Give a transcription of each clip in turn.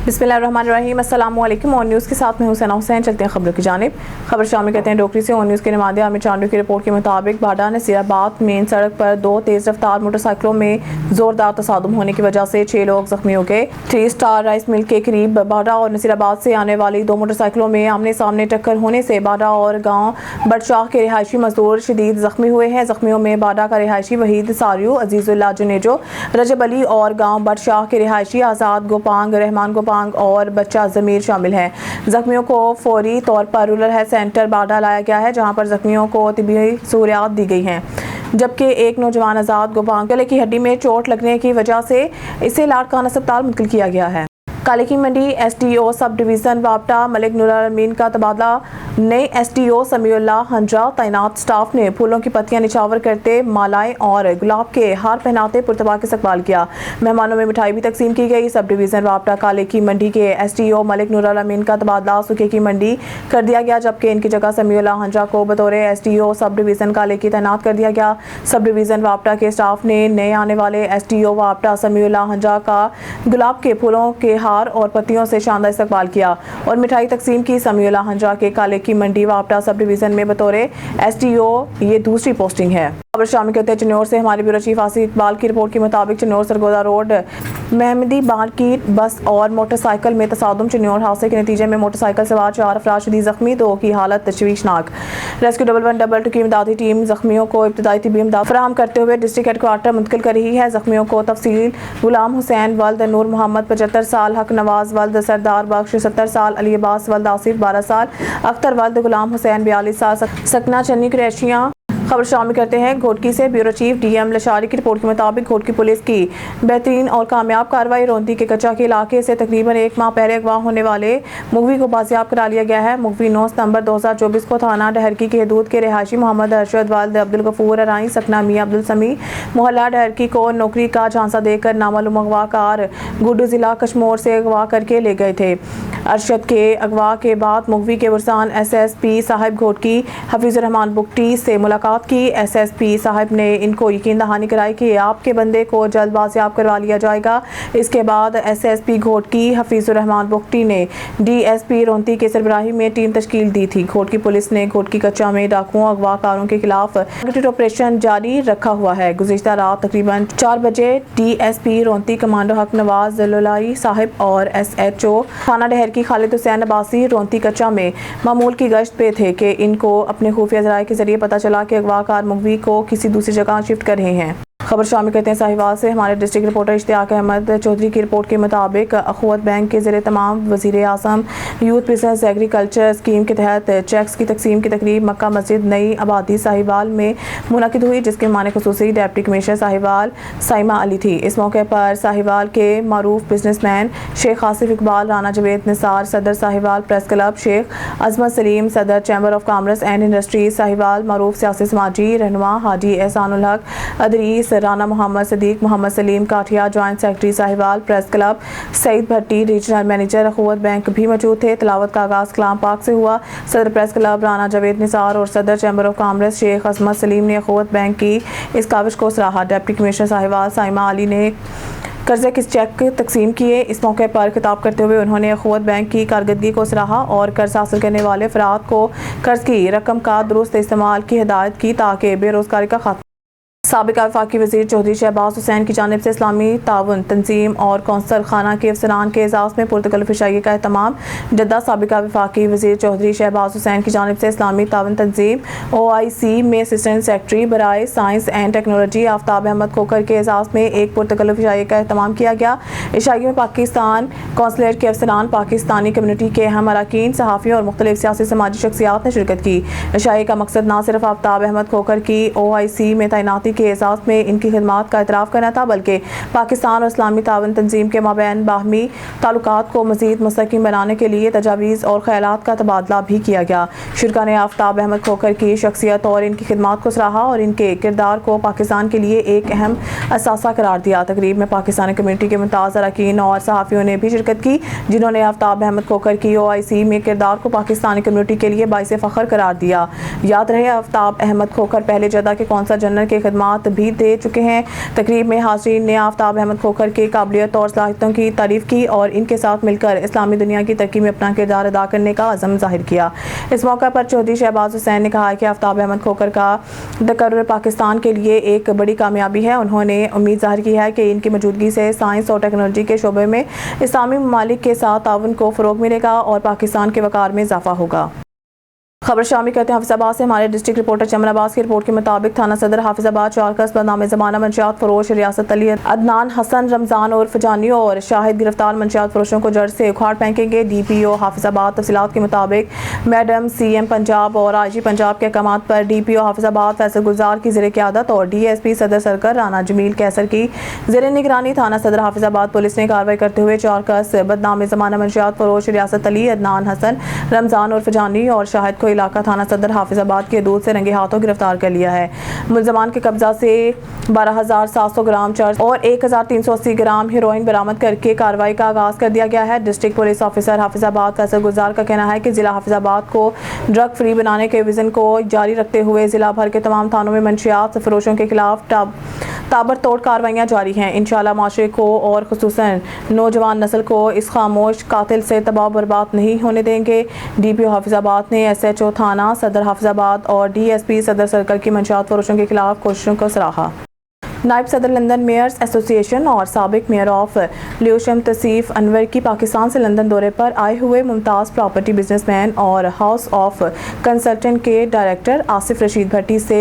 बिस्मिल्लाहिर्रहमानिर्रहीम। अस्सलाम वालेकुम। ऑन न्यूज़ के साथ में हुसैना हुसैन। चलते हैं खबरों की जानिब। खबर शामिल करते हैं डोकरी से। ऑन न्यूज़ के नुमाइंदे आमिर चांडू की रिपोर्ट के मुताबिक बाडा नसीराबाद मेन सड़क पर दो तेज़ रफ्तार मोटरसाइकिलों में जोरदार तसादुम होने की वजह से 6 लोग जख्मी हो गए। 3 स्टार राइस मिल के करीब बाडा और नसीराबाद से आने वाली दो मोटरसाइकिलों में आमने सामने टक्कर होने से बाडा और गाँव बटशाह के रिहायशी मजदूर शदीद जख्मी हुए हैं। जख्मियों में बाडा का रिहायशी वहीद सारियो, अजीजुल्लाह जुनेजो, रजब अली और गाँव बटशाह के रिहायशी आज़ाद गोपांग, रहमान गोपांग और बच्चा ज़मीर शामिल हैं। जख्मियों को फौरी तौर पर रूरल हेल्थ सेंटर बाडा लाया गया है, जहां पर जख्मियों को तिब्बी सहूलियात दी गई हैं, जबकि एक नौजवान आज़ाद गोपांग गले की हड्डी में चोट लगने की वजह से इसे लाड़काना अस्पताल मुंतकिल किया गया है। काले की मंडी SDO सब डिवीज़न वापटा मलिक नूर अमीन का तबादला। नए SDO समीउल्लाह हंजा तैनात स्टाफ ने फूलों की पत्तियां निछावर करते, मालाएं और गुलाब के हार पहनाते पुरतबा के इस्तकबाल किया। मेहमानों में मिठाई भी तकसीम की गई। सब डिवीज़न वापटा काले की मंडी के SDO मलिक नूर अमीन का तबादला सुखे की मंडी कर दिया गया, जबकि इनकी जगह समीउल्लाह हंजा को बतौर SDO सब डिवीज़न काले की तैनात कर दिया गया। सब डिवीज़न वापटा के स्टाफ ने नए आने वाले SDO वापटा समीउल्लाह हंजा का गुलाब के फूलों के और पत्तियों से शानदार इस्तकबाल किया और मिठाई तकसीम की। समीउल्लाह हंजा के काले की मंडी वापटा सब डिवीज़न में बतौर SDO ये दूसरी पोस्टिंग है। खबर शामिल करते हैं चन्नौर से। हमारे ब्यूरो चीफ आसिफ इकबाल की रिपोर्ट के मुताबिक चन्नौर सरगोदा रोड महमदी मार्केट बस और मोटरसाइकिल में तसादुम। चन्नौर हादसे के नतीजे में मोटरसाइकिल सवार 4 अफराद शदीद जख्मी, 2 की हालत तशवीशनाक। रेस्क्यू 112 की इमदादी टीम जख्मियों को इब्तदाई तिब्बी इमदाद फराहम करते हुए डिस्ट्रिक्ट हेडक्वार्टर मुंतकिल कर रही है। जख्मियों को तफसील गुलाम हुसैन वल्द नूर मोहम्मद 75 साल, हक नवाज वल्द सरदार बख्श 70 साल, अली अब्बास वल्द आसिफ 12 साल, अख्तर वल्द गुलाम हुसैन 42 साल, सकना चन्नी क्रैशियाँ। खबर शामिल करते हैं घोटकी से। ब्यूरो चीफ DM लशारी की रिपोर्ट के मुताबिक घोटकी पुलिस की बेहतरीन और कामयाब कार्रवाई रोंदी के कच्चा के इलाके से तकरीबन 1 माह पहले अगवा होने वाले मुगवी को बाजियाब करा लिया गया है। मुगवी 9 सितंबर 2024 को थाना डहरकी के हदूद के रिहायशी मोहम्मद अरशद वाल्द अब्दुल गफूर अराई सकना मियां अब्दुल समी मोहल्ला डहरकी को नौकरी का झांसा देकर नामालूम अगवाकार गुड्डू जिला कश्मीर से अगवा करके ले गए थे। अरशद के अगवा के बाद मुगवी के वरसान SSP साहिब घोटकी हफीजुर रहमान बुगटी से मुलाकात की। SSP साहब ने इनको यकीन दहानी कराई कि आपके बंदे को जल्द बाजियाब करवा लिया जाएगा। इसके बाद SSP घोटकी हफीजुर रहमान बुगटी ने DSP रोंती के सरबराही में टीम तश्कील दी थी। घोटकी पुलिस ने घोटकी कच्चा में डाकुओं अगवाकारों के खिलाफ टारगेटेड ऑपरेशन जारी रखा हुआ है। गुज़िश्ता रात तकरीबन 4 बजे DSP रोंती कमांडो हक नवाज जलोलाई साहिब और SHO थाना डहर की खालिद हुसैन अब्बासी रोंती कच्चा में मामूल की गश्त पे थे कि इनको अपने खुफिया ज़राए के जरिए पता चला कि अगवाकार मुगवी को किसी दूसरी जगह शिफ्ट कर रहे हैं। खबर शामिल करते हैं साहिवाल से। हमारे डिस्ट्रिक्ट रिपोर्टर इश्तियाक अहमद चौधरी की रिपोर्ट के मुताबिक अखुवत बैंक के ज़रिए तमाम वज़ीर आज़म यूथ बिजनेस एग्रीकल्चर स्कीम के तहत चेक्स की तकसीम की तकरीब मक्का मस्जिद नई आबादी साहिवाल में मुनक़िद हुई, जिसके माने ख़ुसूसी डिप्टी कमिश्नर साहिवाल साइमा अली थी। इस मौके पर साहिवाल के मारूफ बिजनेसमैन शेख आसिफ इकबाल, राना जवेद निसार सदर साहिवाल प्रेस क्लब, शेख अजमत सलीम सदर chamber of commerce and industries Sahiwal, मारूफ सियासी समाजी रहनुमा Haji Ehsanul Haq Idrees, Rana Mohammad Sadiq, Mohammad Saleem Kathia, joint secretary Sahiwal press club, Saeed Bhatti regional manager Akhuwat bank भी मौजूद थे। तिलावत का आगाज़ कलाम पाक से हुआ। सदर प्रेस क्लब राना जवेद निसार और सदर chamber of commerce Sheikh Azmat Salim ने अखुवत बैंक की इस काविश को सराहा। डिप्टी कमिश्नर साहिवाल साइमा अली ने कर्जे के चेक तकसीम किए। इस मौके पर खिताब करते हुए उन्होंने अखुवत बैंक की कारकर्दगी को सराहा और कर्ज हासिल करने वाले अफराद को कर्ज की रकम का दुरुस्त इस्तेमाल की हिदायत की ताकि बेरोजगारी का खात्मा। साबिका वफाकी वज़ीर चौधरी शहबाज हुसैन की जानिब से इस्लामी ताउन तंजीम और कौंसल खाना के अफसरान के एजाज़ में पुरतकल्लुफ़ इशाइये का एहतमाम। जद्दा साबिका वफाकी वज़ीर चौधरी शहबाज हुसैन की जानिब से इस्लामी ताउन तंजीम OIC में असिस्टेंट सेक्रेटरी बराए science and technology Aftab Ahmed Khokhar के एजाज़ में एक पुरतकल्लुफ़ इशाइये का एहतमाम किया गया। इशाइये में पाकिस्तान कौंसलेट के अफसरान, पाकिस्तानी कम्यूनिटी के अहम अरकान, सहाफ़ियों और मुख्तलिफ सियासी समाजी शख्सियात ने शिरकत की। इशाइये का मकसद न सिर्फ आफ्ताब अहमद खोकर की OIC में तैनाती के एजाज़ में इनकी खिदमात का एतराफ़ करना था, बल्कि पाकिस्तान और इस्लामी ताउन तंजीम के माबैन बाहमी ताल्लुकात को मज़ीद मुस्तहकम बनाने के लिए तजावीज़ और ख़यालात का तबादला भी किया गया। शुरका ने आफ्ताब अहमद खोकर की शख्सियत और इनकी खिदमात को सराहा और इनके किरदार को पाकिस्तान के लिए एक अहम असासा करार दिया। तकरीब में पाकिस्तानी कम्यूनिटी के मुमताज़ अरकान और सहाफ़ियों ने भी शिरकत की, जिन्होंने आफ्ताब अहमद खोकर की OIC में किरदार को पाकिस्तानी कम्यूनिटी के लिए बाइसे फ़ख्र करार दिया। याद रहे, आफ्ताब अहमद खोकर पहले जद्दा के कौंसल जनरल के खिदमात इनामात भी दे चुके हैं। तकरीब में हाज़रीन ने आफ्ताब अहमद खोखर के काबिलियत और सलाहियतों की तारीफ की और इनके साथ मिलकर इस्लामी दुनिया की तरक्की में अपना किरदार अदा करने का अज़म जाहिर किया। इस मौका पर चौधरी शहबाज हुसैन ने कहा कि आफ्ताब अहमद खोखर का तकर्रुर पाकिस्तान के लिए एक बड़ी कामयाबी है। उन्होंने उम्मीद जाहिर की है कि इनकी मौजूदगी से साइंस और टेक्नोलॉजी के शोबे में इस्लामी ममालिक के साथ ताउन को फ़रोग मिलेगा और पाकिस्तान के वक़ार में इजाफा होगा। खबर शामिल करते हैं हाफिजाबाद से। हमारे डिस्ट्रिक्ट रिपोर्टर चमन अब्बास की रिपोर्ट के मुताबिक थाना सदर हाफिजाबाद चारकस बदनाम ज़माना मंशियात फरोश रियासत अली अदनान हसन रमज़ान और फजानी और शाहिद गिरफ्तार मंशियात फरोशों को जड़ से उखाड़ फेंकेंगे। DPO हाफिजाबाद तफसीलात के मुताबिक मैडम CM पंजाब और IG पंजाब के अहकाम पर DPO हाफिजाबाद फैसल गुलजार की ज़ेर क़यादत और DSP सदर सर्कल राना जमील कैसर की ज़ेर निगरानी थाना सदर हाफिजाबाद पुलिस ने कार्रवाई करते हुए चारकस बदनाम ज़माना मंशियात फरोश रियासत अली अदनान हसन रमज़ान और फजानी और शाहिद को इलाका थाना सदर हाफिजाबाद के दूध से रंगे हाथों गिरफ्तार कर लिया है। मुलजमान के कब्जा से 12,700 ग्राम चर्च और 1,380 ग्राम हेरोइन बरामद करके कार्रवाई का आगाज कर दिया गया है। District police officer Hafizabad Faisal Gulzar का कहना है कि जिला हाफिजाबाद को ड्रग फ्री बनाने के विजन को जारी रखते हुए जिला भर के तमाम थानों में मंशियात फरोशों के खिलाफ ताबड़तोड़ कार्रवाइयाँ जारी हैं। इंशाअल्लाह माशरे को और खुसूसन नौजवान नस्ल को इस खामोश कातिल से तबाह बर्बाद नहीं होने देंगे। DPO हाफिजाबाद ने SHO थाना सदर हाफिजाबाद और DSP सदर सर्कल की मंशियात फरोशों के खिलाफ कोशिशों को सराहा। नायब सदर लंदन मेयर्स एसोसिएशन और साबिक mayor of Lewisham Tauseef Anwar की पाकिस्तान से लंदन दौरे पर आए हुए मुमताज़ प्रॉपर्टी बिजनेसमैन और हाउस ऑफ कंसल्टेंट के डायरेक्टर आसिफ रशीद भट्टी से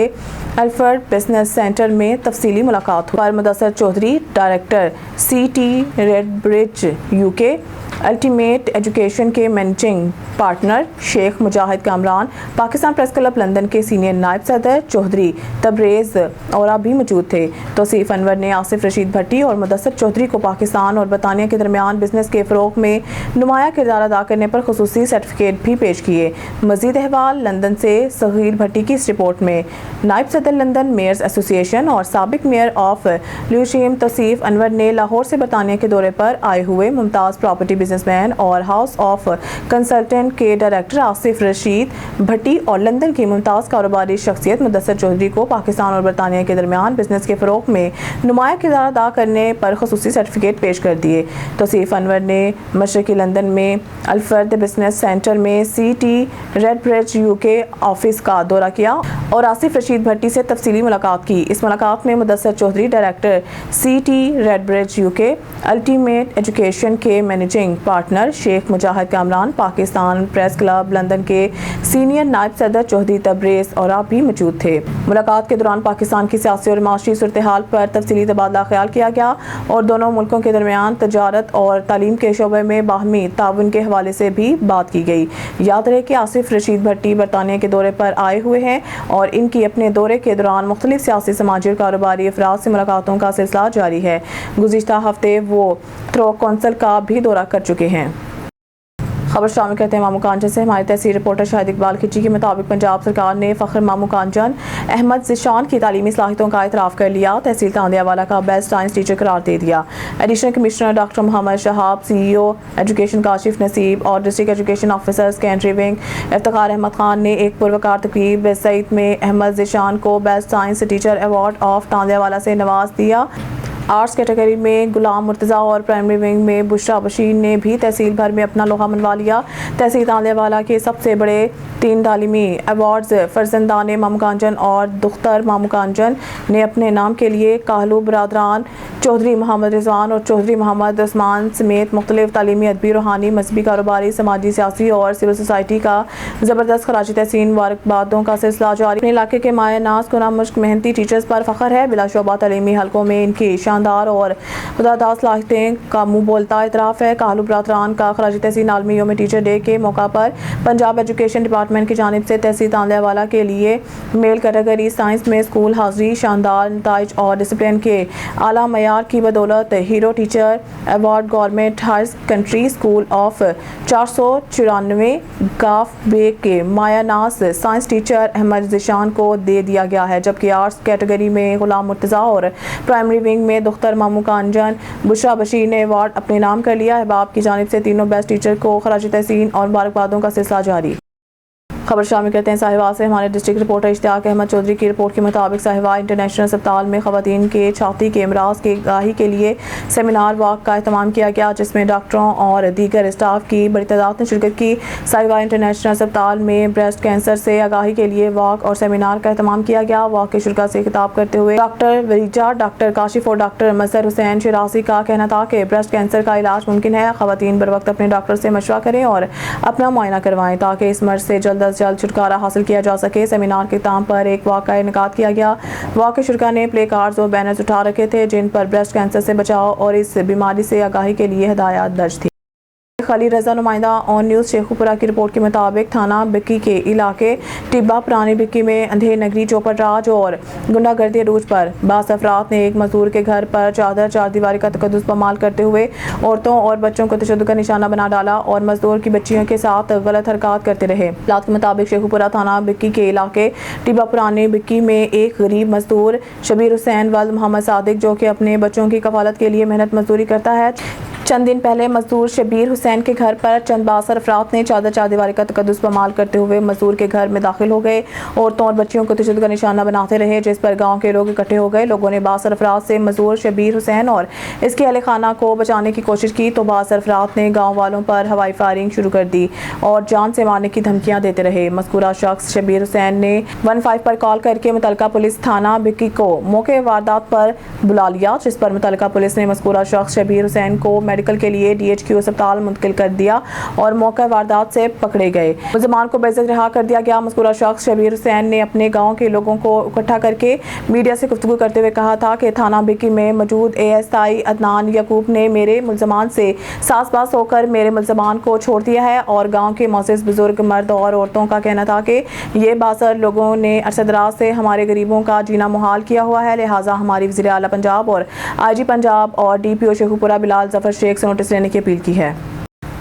अल्फ्रेड बिजनेस सेंटर में तफसीली मुलाकात हुई। Mudassar Chaudhry director CT Redbridge UK ultimate education के managing partner Sheikh Mujahid Kamran, Pakistan press club London के सीनियर नायब सदर चौधरी तबरेज़ और भी मौजूद थे। तौसीफ अनवर ने आसिफ रशीद भट्टी और मुदस्सर चौधरी को पाकिस्तान और बरतानिया के दरमियान बिजनेस के फ़रोग में नुमाया किरदार अदा करने पर खुसूसी सर्टिफिकेट भी पेश किए। मज़ीद अहवाल लंदन से सगीर भट्टी की इस रिपोर्ट में। नायब सदर लंदन मेयर्स एसोसिएशन और साबिक मेयर ऑफ ल्यूशम तौसीफ अनवर ने लाहौर से बरतानिया के दौरे पर आए हुए मुमताज़ प्रॉपर्टी बिजनेसमैन और हाउस ऑफ कंसल्टेंट के डायरेक्टर आसिफ रशीद भट्टी और लंदन की मुमताज़ कारोबारी शख्सियत मुदस्सर चौधरी को पाकिस्तान और बरतानिया के दरमियान बिजनेस के फ़रोग में नुमाया किरदार अदा करने पर खुसूसी सर्टिफिकेट पेश कर दिए। तौसीफ अनवर ने मशरकी लंदन में अल्फ्रेड बिजनेस सेंटर में CT रेडब्रिज UK ऑफिस का दौरा किया और आसिफ रशीद भट्टी से तफसीली मुलाकात की। इस मुलाकात में Mudassar Chaudhry director CT Redbridge UK ultimate education के managing partner Sheikh Mujahid Kamran, Pakistan press club London के सीनियर नायब सदर चौधरी तबरेज़ और आप भी मौजूद थे। मुलाकात के दौरान पाकिस्तान की सियासी और माशी सूरत हाल पर तफसीली तबादला ख्याल किया गया और दोनों मुल्कों के दरमियान तजारत और तालीम के शोबे में बाहमी ताउन के हवाले से भी बात की गई। याद रहे कि आसिफ रशीद भट्टी बरतानिया के दौरे पर आए हुए हैं और इनकी अपने दौरे के दौरान मुख्तलिफ सियासी, समाजी और कारोबारी अफराद से मुलाकातों का सिलसिला जारी है। गुज़िश्ता हफ्ते वो थ्रो कौंसल का भी दौरा कर चुके हैं। खबर शामिल करते हैं मामू कांचन से। हमारे तहसील रिपोर्टर शाहिद इकबाल खिची के मुताबिक पंजाब सरकार ने फ़ख्र मामू कांचन अहमद ज़िशान की तालीमी सलाहियतों का इतराफ़ कर लिया। तहसील तांदियावाला का बेस्ट साइंस टीचर करार दे दिया। Additional commissioner doctor Mohammad Shahab, CEO education Kashif Naseeb और district education officer secondary wing Iftikhar Ahmed Khan ने एक पुरवकार तकरीब सईद में अहमद ज़िशान को best science teacher award of Tandianwala से नवाज दिया। आर्ट्स कैटेगरी में गुलाम मुर्तज़ा और प्राइमरी विंग में बुशरा बशीर ने भी तहसील भर में अपना लोहा मनवा लिया। तहसील तांदियावाला के सबसे बड़े 3 तालीमी अवार्ड्स फर्जंदान मामू कांचन और दुख्तर मामू कांचन ने अपने नाम के लिए काहलू बरादरान चौधरी मोहम्मद रिजवान और चौधरी मोहम्मद उस्मान समेत मुख्तलिफ तालीमी, अदबी, रूहानी, मजहबी, कारोबारी, समाजी, सियासी और सिविल सोसाइटी का ज़बरदस्त खराज तहसीन मुबारकबादों का सिलसिला जारी। अपने इलाके के माया नाज गुनामुश्क मेहनती टीचर्स पर फ़ख्र है। बिलाशुबा तालीमी हलकों में इनकी शानदार और खुदादार सलाहियतें का मुँह बोलता इतराफ़ है। काहलू बरादरान का खराज तहसीन आलमी यौम टीचर डे के मौका पर पंजाब एजुकेशन डिपार्टमेंट की जानिब से तहसील तांदियावाला के लिए मेल कैटेगरी साइंस में स्कूल हाज़री, शानदार नताइज और डिसिप्लिन के आला मयार की बदौलत hero teacher award government higher secondary school of 494 गाफ बे के मायानास साइंस टीचर अहमद ज़िशान को दे दिया गया है। जबकि आर्ट्स कैटेगरी में गुलाम मुर्तज़ा और प्राइमरी विंग में दुख्तर मामू कांचन, बुशरा बशीर ने अवार्ड अपने नाम कर लिया। अहबाब की जानिब से तीनों बेस्ट टीचर को खराज तहसीन और मुबारकबादों का सिलसिला जारी। खबर शामिल करते हैं साहिवाल से। हमारे डिस्ट्रिक्ट रिपोर्टर इश्तियाक अहमद चौधरी की रिपोर्ट के मुताबिक साहिवाल इंटरनेशनल अस्पताल में खवातीन के छाती के अमराज के आगाही के लिए सेमिनार वॉक का एहतमाम किया गया, जिसमें डॉक्टरों और दीगर स्टाफ की बड़ी तादाद ने शिरकत की। साहिवाल इंटरनेशनल अस्पताल में ब्रेस्ट कैंसर से आगाही के लिए वॉक और सेमिनार का एहतमाम किया गया। वॉक के शुरा से खिताब करते हुए डॉक्टर वरीजा, डॉक्टर काशिफ और डॉक्टर मजहर हुसैन शिराजी का कहना था कि ब्रेस्ट कैंसर का इलाज मुमकिन है। खवातीन बर वक्त अपने डॉक्टर से मशवरा करें और अपना मुआयना करवाएं ताकि इस मर्ज से जल्द अज जल्द छुटकारा हासिल किया जा सके। सेमिनार के ताम पर एक वॉक का इनेकाद किया गया। वॉक के शुरा ने प्ले कार्ड्स और बैनर्स उठा रखे थे जिन पर ब्रेस्ट कैंसर से बचाव और इस बीमारी से आगाही के लिए हिदायत दर्ज थी। खली रजा नुमाइंदा ऑन न्यूज़ शेखुपुरा की रिपोर्ट के मुताबिक थाना बिक्की के इलाके टिब्बा पुरानी बिक्की में अंधेर नगरी चौपट राज और गुंडागर्दी अरूज पर बास अफराद ने एक मजदूर के घर पर चादर चार दीवारी का तकद्दुस पामाल करते हुए औरतों और बच्चों को तशद्दुद का निशाना बना डाला और मजदूर की बच्चियों के साथ गलत हरकत करते रहे। इत्तलात के मुताबिक शेखुपुरा थाना बिक्की के इलाके टिब्बा पुरानी बिक्की में एक गरीब मजदूर शबीर हुसैन वल्द मोहम्मद सादिक, जो कि अपने बच्चों की कफालत के लिए मेहनत मजदूरी करता है, चंद दिन पहले मजदूर शबीर हुसैन के घर पर चंद बासर अफराद ने चादर चारदीवारी का तकद्दुस पामाल करते हुए मजदूर के घर में दाखिल हो गए। औरतों और बच्चियों को तशद्दुद का निशाना बनाते रहे, जिस पर गांव के लोग इकट्ठे हो गए। लोगों ने बासर अफराद से मजदूर शबीर हुसैन और इसके अहले खाना को बचाने की कोशिश की तो बासर अफराद ने गाँव वालों पर हवाई फायरिंग शुरू कर दी और जान से मारने की धमकियाँ देते रहे। मज़कूरा शख्स शबीर हुसैन ने 15 पर कॉल करके मुतल्लिका पुलिस थाना बिक्की को मौके वारदात पर बुला लिया, जिस पर मुतल्लिका पुलिस ने मज़कूरा शख्स शबीर हुसैन को मेडिकल के लिए DHQ अस्पताल मुंतकिल कर दिया और मौका वारदात से पकड़े गए। मुलजमान को बेइज्जत रिहा कर दिया गया। मज़कूरा शख्स शबीर हुसैन ने अपने गांव के लोगों को इकट्ठा करके मीडिया से गुफ्तगू करते हुए कहा था कि थाना बिक्की में मौजूद ASI अदनान यकूब ने मेरे मुलजमान से सास-बास होकर मेरे मुलजमान को छोड़ दिया है और गाँव के मोअज़्ज़िज़ बुजुर्ग मर्द और औरतों का कहना था कि ये बासर लोगों ने अरसे दराज से हमारे गरीबों का जीना मुहाल किया हुआ है, लिहाजा हमारी वज़ीर आला पंजाब और IG पंजाब और DPO शेखुपुरा बिलाल जफर शेख से नोटिस लेने की अपील की है।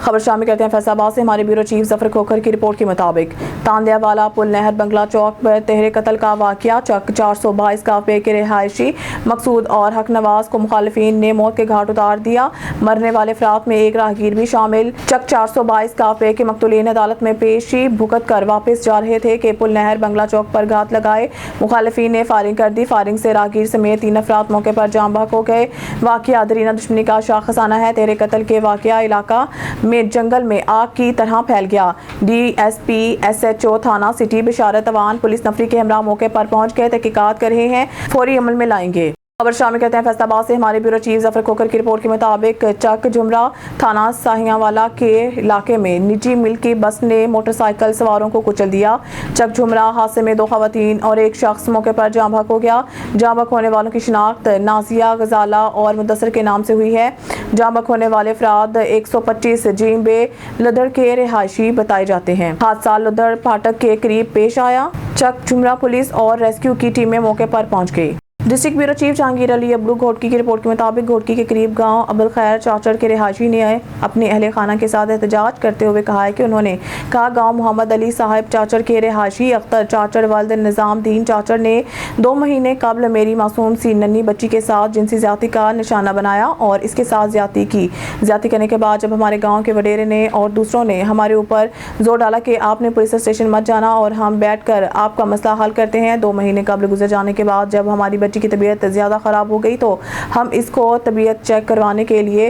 खबर शामिल करते हैं फैसलाबाद से। हमारे ब्यूरो चीफ जफर खोखर की रिपोर्ट के मुताबिक तांदियावाला पुल नहर बंगला चौक पर तहरे कत्ल का वाकया। चक 422 काफे के रिहायशी मकसूद और हक नवाज को मुखालिफिन ने मौत के घाट उतार दिया। मरने वाले अफराद में एक राहगीर भी शामिल। चक 422 काफे के मकतूलीन अदालत में पेशी भुगत कर वापस जा रहे थे कि पुल नहर बंगला चौक पर घात लगाए मुखालिफिन ने फायरिंग कर दी। फायरिंग से राहगीर समेत 3 अफराद मौके पर जाम बहक हो गए। वाकया दरीना दुश्मनी का शाखसाना है। तहरे कत्ल के वाकया इलाका में जंगल में आग की तरह फैल गया। DSP SHO थाना सिटी बिशारत अवान पुलिस नफरी के हमरा मौके पर पहुंच गए, तहकीकात कर रहे हैं, फौरी अमल में लाएंगे। खबर शामिल करते हैं फैसलाबाद से। हमारे ब्यूरो चीफ जफर खोखर की रिपोर्ट के मुताबिक चक जुमरा थाना साहियावाला के इलाके में निजी मिल्क की बस ने मोटरसाइकिल सवारों को कुचल दिया। चक जुमरा हादसे में 2 खवातीन और एक शख्स मौके पर जाम बहक हो गया। जाम बहक होने वालों की शिनाख्त नाजिया गजाला और मुदस्सर के नाम से हुई है। जाम बहक होने वाले अफराद 125 जींबे लुधड़ के रिहायशी बताए जाते हैं। हादसा लुधड़ फाटक के करीब पेश आया। चक जुमरा पुलिस और रेस्क्यू की टीमें मौके पर पहुंच गई। District bureau chief Jahangir Ali Abdu Ghotki की रिपोर्ट के मुताबिक घोटकी के करीब गांव अब्दुल खैर चाचड़ के रिहायशी ने अपने अहले खाना के साथ एहतजाज करते हुए कहा है कि उन्होंने कहा गांव मोहम्मद अली साहब चाचड़ के रिहायशी अख्तर चाचड़ वल्द निज़ाम दीन चाचड़ ने 2 महीने कबल मेरी मासूम सी नन्ही बच्ची के साथ जिनसी ज्यादती का निशाना बनाया और इसके साथ ज्यादती की। ज्यादती करने के बाद जब हमारे गाँव के वडेरे ने और दूसरों ने हमारे ऊपर जोर डाला कि आपने पुलिस स्टेशन मत जाना और हम बैठ कर आपका मसला हल करते हैं। 2 महीने कबल गुजर जाने के बाद जब हमारी बच्ची की तबीयत ज़्यादा ख़राब हो गई तो हम इसको तबीयत चेक करवाने के लिए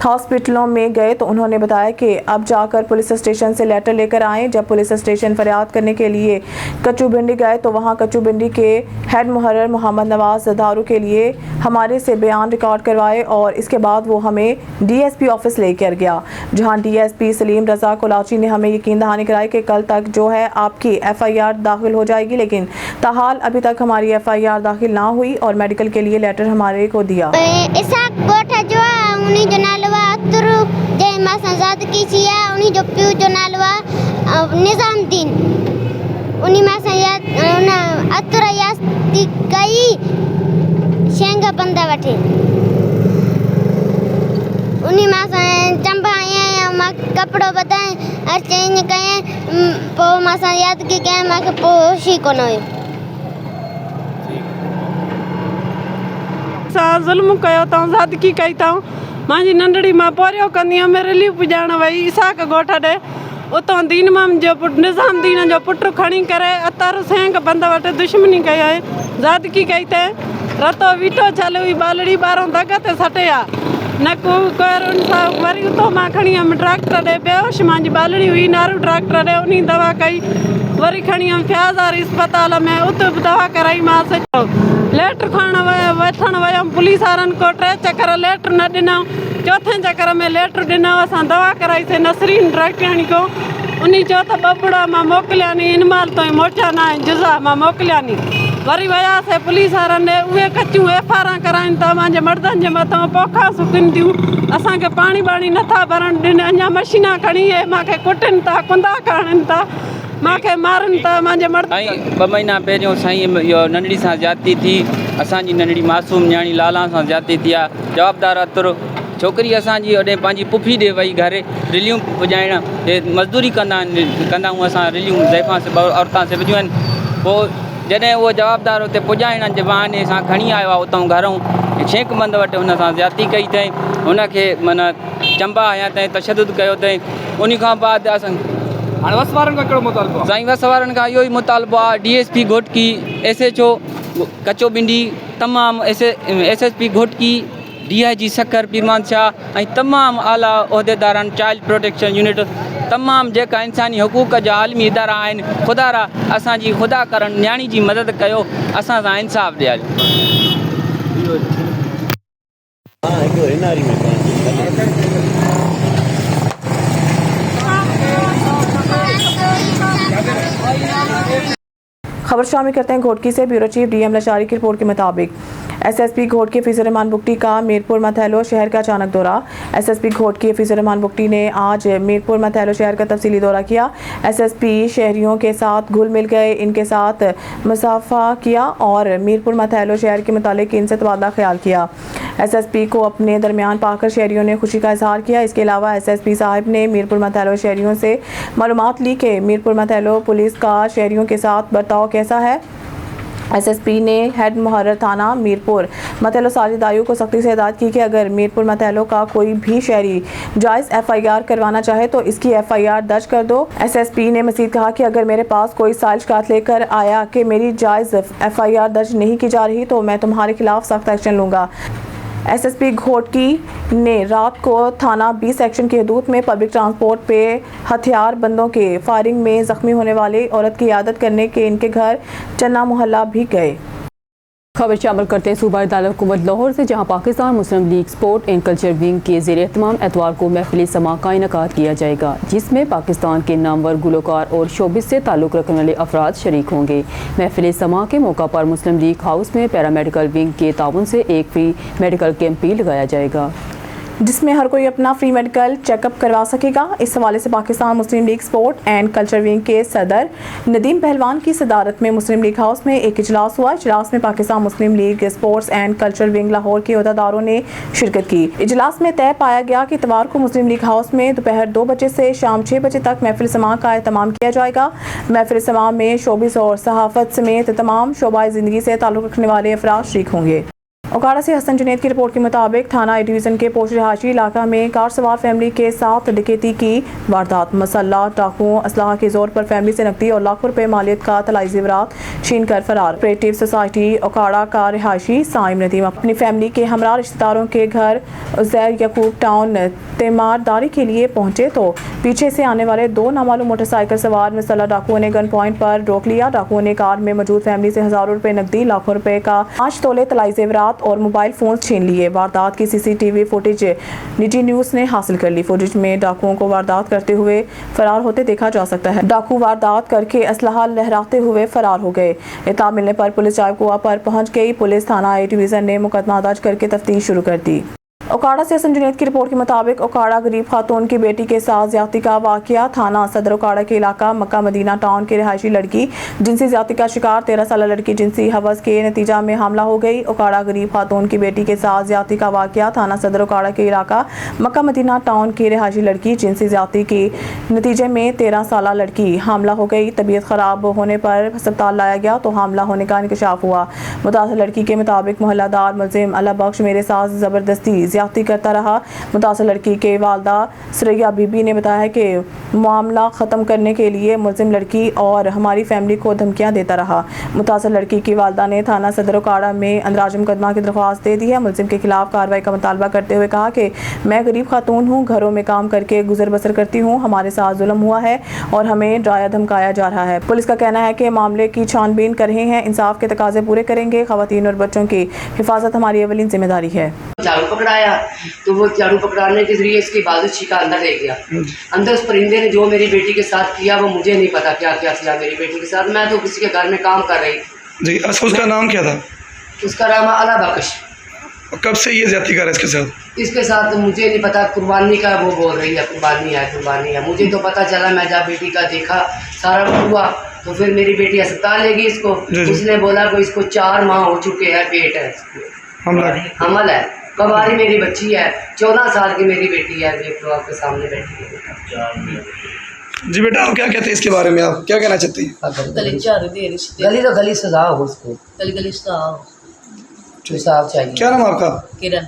हॉस्पिटलों में गए तो उन्होंने बताया कि अब जाकर पुलिस स्टेशन से लेटर लेकर आए। जब पुलिस स्टेशन फरियाद करने के लिए कच्चू भिंडी गए तो वहाँ कच्चू भिंडी के हेड मुहर्रर मोहम्मद नवाज दारू के लिए हमारे से बयान रिकॉर्ड करवाए और इसके बाद वो हमें DSP ऑफिस लेकर गया, जहाँ DSP सलीम रजा कोलाची ने हमें यकीन दहानी कराई कि कल तक जो है आपकी FIR दाखिल हो जाएगी, लेकिन ताहाल अभी तक हमारी FIR दाखिल ना हुई और मेडिकल के लिए लेटर हमारे को दिया। इसाक गोठा जो उन्हीं जो नालवा अतर जय मासाजाद की छिया उन्हीं जो प्यू जो नालवा निजाम दीन उन्हीं मासाजाद उन्हें अतर यास्ती कई शेंगा बंदा बैठे उन्हीं मासा चंपाए माँ कपड़ों बताएं और चेंज करें पो मासाजाद की क्या माँ के पोशी को नए ज़ुल्म कयो अथऊं ज़ादगी कई अथऊं। मुंहिंजी नंढड़ी मां पोरियो कंदी हुअमि रिलीफ पुॼाइण वई इसाक ॻोठ ॾे उतों दीन इमाम जो निज़ाम दीन जो पुट खणी करे अतर सेंग बंद वटि दुश्मनी कई है ज़ादगी कई थे रतो वीटो चल हुई बालड़ी ॿारों दग ते सटे आ न कोई वरी उतो मां खणी हुयमि डॉक्टर ॾे बेहोश मुंहिंजी बालड़ी हुई नारू डॉक्टर ॾे उन दवा कई वरी खणी हुयमि फ्याज़ारी अस्पताल में उते बि दवा कराईमांसि लेटर खणण वठण वियमि पुलिस वारनि को 3 चकर लेटर न ॾिनऊं चौथे चकर में लेटर ॾिनो असां दवा कराईसीं नसरीन डॉक्टराणी को उन चयो त बबड़ा मां मोकिलिया नी इन महिल ताईं मोटिया न आहिनि जुज़ा मां मोकिलिया नी वरी वियासीं पुलिस वारनि ॾे उहे कचियूं FR कराइनि था मुंहिंजे मर्दनि जे मथां पोखा सुकनि थियूं असांखे पाणी बाणी नथा भरणु ॾिन अञा मशीना खणी मूंखे कुटनि था कुंदा खणनि था मूंखे मारनि था मुंहिंजे मर्द साईं 2 महीना पहिरियों साईं इहो नंढड़ी सां ज्यादती थी असांजी नंढड़ी मासूम न्याणी लाला सां ज्यादती थी आहे जवाबदार अतुर छोकिरी असांजी होॾे पंहिंजी पुफी ॾे वई घर रिलियूं पुॼाइण हे मज़दूरी कंदा आहियूं असां रिलियूं ज़ैफ़ां से औरतां से विझियूं आहिनि पोइ जॾहिं उहो जवाबदार हुते पुॼाइण जे बहाने सां खणी आयो आहे उतां घरों शेख बंद वटि हुन सां ज्यादती कई अथई हुनखे माना चंबा हयां अथई तशदुद कयो अथई उन खां बाद असां हाणे वस वारनि खां कहिड़ो मुतालबो आहे? साईं वस वारनि खां इहो ई मुतालबो आहे DSP घोटकी SHO कचो बिंडी तमामु SSP घोटकी DIG सखर पीरमान शाह ऐं तमामु आला उहिदेदारनि चाइल्ड प्रोटेक्शन यूनिट तमामु जेका इंसानी हक़ूक़ जा आलमी इदारा आहिनि ख़ुदारा असांजी ख़ुदा करण न्याणी जी मदद कयो असां सां इंसाफ़ खबर शामिल करते हैं घोटकी से। ब्यूरो चीफ DM लशारी की रिपोर्ट के मुताबिक SSP घोटकी फीसर रहमान बुगटी का मीरपुर मथैलो शहर का अचानक दौरा। SSP घोटकी फीसर रहमान बुगटी ने आज मीरपुर मथैलो शहर का तफसीली दौरा किया। SSP शहरियों के साथ घुल मिल गए, इनके साथ मुसाफा किया और मीरपुर मथैलो शहर के मुतालिक इनसे तबादला ख्याल किया। SSP को अपने दरमियान पाकर शहरियों ने खुशी का इजहार किया। इसके अलावा SSP साहब ने मीरपुर मथैलो शहरियों से मालूमात ली कि मीरपुर मथैलो पुलिस का शहरियों के साथ बर्ताव कैसा है। SSP ने हेड मुहर्रर थाना मीरपुर मथैलो साजिद आयू को सख्ती से हिदायत की कि अगर मीरपुर मथैलो का कोई भी शहरी जायज़ FIR करवाना चाहे तो इसकी FIR दर्ज कर दो। SSP ने मज़ीद कहा कि अगर मेरे पास कोई साइल शिकायत लेकर आया कि मेरी जायज़ FIR दर्ज नहीं की जा रही तो मैं तुम्हारे खिलाफ सख्त एक्शन लूँगा। SSP घोटकी ने रात को थाना B सेक्शन की हदूद में पब्लिक ट्रांसपोर्ट पे हथियार बंदों के फायरिंग में ज़ख्मी होने वाले औरत की इयादत करने के इनके घर चन्ना मोहल्ला भी गए। खबर शामिल करते हैं सूबाई दारुल-हुकूमत लाहौर से, जहां Pakistan Muslim League sport and culture wing के ज़ेर एहतमाम एतवार को महफिल समा का इनेकाद किया जाएगा, जिसमें पाकिस्तान के नामवर गुलकार और शोबिस से ताल्लुक़ रखने वाले अफराद शरीक होंगे। महफिल समा के मौका पर मुस्लिम लीग हाउस में पैरामेडिकल विंग के ताउन से एक फ्री मेडिकल कैंप भी लगाया जाएगा, जिसमें हर कोई अपना फ्री मेडिकल चेकअप करवा सकेगा। इस हवाले से Pakistan Muslim League sport and culture wing के सदर नदीम पहलवान की सदारत में मुस्लिम लीग हाउस में एक इजलास हुआ। इजलास में Pakistan Muslim League sports and culture wing Lahore के अहदेदारों ने शिरकत की। इजलास में तय पाया गया कि इतवार को मुस्लिम लीग हाउस में दोपहर 2 बजे से शाम 6 बजे तक महफिल समा का एहतमाम किया जाएगा। महफिल समा में शोबिस और सहाफत समेत तमाम शोबाए ज़िंदगी से ताल्लुक़ रखने वाले अफराद शरीक होंगे। ओकाड़ा से हसन जुनैद की रिपोर्ट के मुताबिक थाना ए डिवीज़न के पोश रिहायशी इलाका में कार सवार फैमिली के साथ डकैती की वारदात। मसल्ला डाकुओं असलाह के जोर पर फैमिली से नकदी और लाखों रुपए मालियत का तलाई ज़ेवरात छीन कर फरार। कोऑपरेटिव सोसाइटी ओकाड़ा का रिहायशी साइम नदीम अपनी फैमिली के हमरा रिश्तेदारों के घर उज़ैर यकूब टाउन तीमारदारी के लिए पहुंचे तो पीछे से आने वाले 2 नामालूम मोटरसाइकिल सवार मसल्ला डाकुओं ने गन पॉइंट पर रोक लिया। डाकुओं ने कार में मौजूद फैमिली से हज़ारों रुपए नकदी, लाखों रुपए का 5 तोले तलाई ज़ेवरात और मोबाइल फ़ोन छीन लिए। वारदात की CCTV फुटेज निजी न्यूज़ ने हासिल कर ली। फुटेज में डाकुओं को वारदात करते हुए फरार होते देखा जा सकता है। डाकू वारदात करके असलहा लहराते हुए फरार हो गए। इत्तला मिलने पर पुलिस चायकुआ पर पहुंच गई। पुलिस थाना ए डिवीज़न ने मुकदमा दर्ज करके तफ्तीश शुरू कर दी। ओकाड़ा से हसन जुनैद की रिपोर्ट के मुताबिक ओकाड़ा गरीब खातून की बेटी के साथ ज्यादती का वाकया। थाना सदर ओकाड़ा के इलाका मक्का मदीना टाउन के रिहायशी लड़की जिनसी ज्यादती का शिकार 13 साल लड़की जिनसी हवस के नतीजा में हमला हो गई। ओकाड़ा गरीब खातून की बेटी के साथ ज्यादती का वाकया। थाना सदर ओकाड़ा के इलाका मक्का मदीना टाउन की रिहायशी लड़की जिनसी ज्यादती के नतीजे में 13 साल लड़की हमला हो गई। तबीयत खराब होने पर अस्पताल लाया गया तो हमला होने का इंकशाफ हुआ। मुतासर लड़की के मुताबिक मोहल्लादार मुलजिम अल्लाह बख्श मेरे साथ जबरदस्ती ज्यादती करता रहा। मुतासर लड़की के वालदा सरैया बीबी ने बताया है कि मामला ख़त्म करने के लिए मुलजिम लड़की और हमारी फैमिली को धमकियां देता रहा। मुतासर लड़की की वालदा ने थाना सदर काड़ा में अंदराज मुकदमा की दरख्वास्त दे दी है। मुलजिम के खिलाफ कार्रवाई का मुतालबा करते हुए कहा कि मैं गरीब खातून हूँ, घरों में काम करके गुजर बसर करती हूँ, हमारे साथ जुल्म हुआ है और हमें डराया धमकाया जा रहा है। पुलिस का कहना है कि मामले की छानबीन कर रहे हैं, इंसाफ के तकाजे पूरे करेंगे। खवातीन और बच्चों की हिफाजत हमारी अवलीन जिम्मेदारी है। झाड़ू पकड़ाया तो वो झाड़ू पकड़ाने के जरिए इसकी बालूची का अंदर ले गया। अंदर उस परिंदे ने जो मेरी बेटी के साथ किया वो मुझे नहीं पता क्या क्या किया मेरी बेटी के साथ। मैं तो किसी के घर में काम कर रही थी। जी, अच्छा उसका नाम क्या था? उसका नाम अला बख्श। कब से ये ज्यादती कर रहा है इसके साथ? इसके साथ तो मुझे नहीं पता, कुर्बानी का वो बोल रही है, कुर्बानी है कुर्बानी है। मुझे तो पता चला, मैं जब बेटी का देखा सारा हुआ तो फिर मेरी बेटी अस्पताल ले गई इसको। उसने बोला कि इसको 4 माह हो चुके हैं, पेट है हमल है, कबारी मेरी बच्ची है, 14 साल की मेरी बेटी है, देख लो आपके सामने बैठी है। जी बेटा, आप क्या कहते हैं इसके बारे में, आप क्या कहना चाहती हैं? गली तो गली सजा हो उसको, गली इंसाफ चाहिए। क्या नाम आपका? किरण।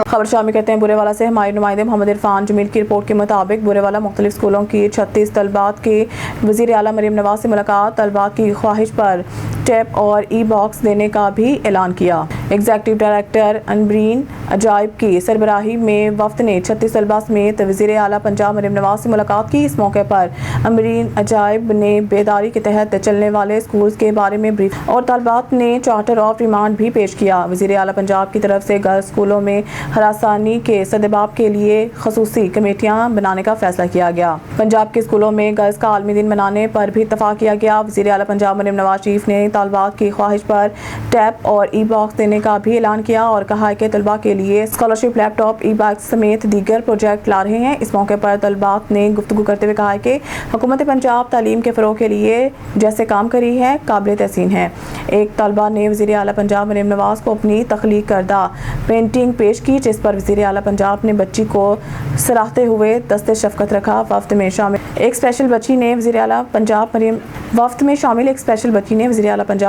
खबर शामिल कहते हैं बुरेवाला से हमारे नुमाइंदे मोहम्मद इरफान जमील की रिपोर्ट के मुताबिक बुरेवाला मुख्तलिफ स्कूलों की 36 तलबात के वज़ीर आला मरीम नवाज से मुलाकात, तलबात की ख्वाहिश पर टैब और ई बॉक्स देने का भी ऐलान किया। एग्जीक्यूटिव डायरेक्टर अनबरीन अजायब की सरबराही में वफ्द ने 36 तलबा समेत वज़ीर आला पंजाब मरीम नवाज से मुलाकात की। इस मौके पर अनबरीन अजायब ने बेदारी के तहत चलने वाले स्कूल्स के बारे में ब्रीफ और तलबात ने चार्टर ऑफ रिमांड भी पेश किया। वज़ीर आला पंजाब की तरफ से गर्ल्स स्कूलों में हरासानी के सदबाब के लिए खसूसी कमेटियां बनाने का फैसला किया गया। पंजाब के स्कूलों में गर्ल्स का आलमी दिन मनाने पर भी इत्तफाक किया गया। वज़ीर आला पंजाब मरीम नवाज शरीफ ने तलबात की ख्वाहिश पर टैब और ई बॉक्स देने का भी ऐलान किया और कहा कि तलबा के लिए स्कॉलरशिप, लैपटॉप, ई बॉक्स समेत दीगर प्रोजेक्ट ला रहे हैं। इस मौके पर तलबात ने गुफ्तगू करते हुए कहा कि हुकूमत पंजाब तालीम के फ़रोग़ के लिए जैसे काम करी है काबिल तहसीन है। एक तलबा ने वज़ीर आला पंजाब मरीम नवाज को अपनी तख्लीक करदा पेंटिंग पेश की, जिस पर वज़ीर आला पंजाब ने बच्ची को सराहते हुए दस्ते शफ़क़त रखा। वफ्द में शामिल एक स्पेशल बच्ची ने वज़ीर आला पंजाब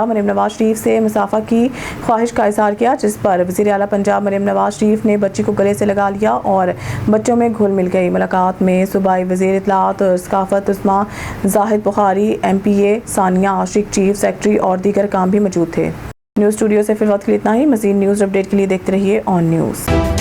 मरीम नवाज शरीफ से मुसाफ़ा की ख्वाहिश का इज़हार किया, जिस पर वज़ीर आला पंजाब मरीम नवाज शरीफ ने बच्ची को गले से लगा लिया और बच्चों में घुल मिल गई। मुलाकात में सूबाई वज़ीर इत्तलात और सकाफ़त उस्मा जाहिद बुखारी, MPA सानिया आशिक, चीफ सेक्रेटरी और दीगर काम भी मौजूद थे। न्यूज़ स्टूडियो से फिर वक्त के लिए इतना ही। मज़ीद न्यूज़ अपडेट के लिए देखते रहिए ऑन न्यूज़।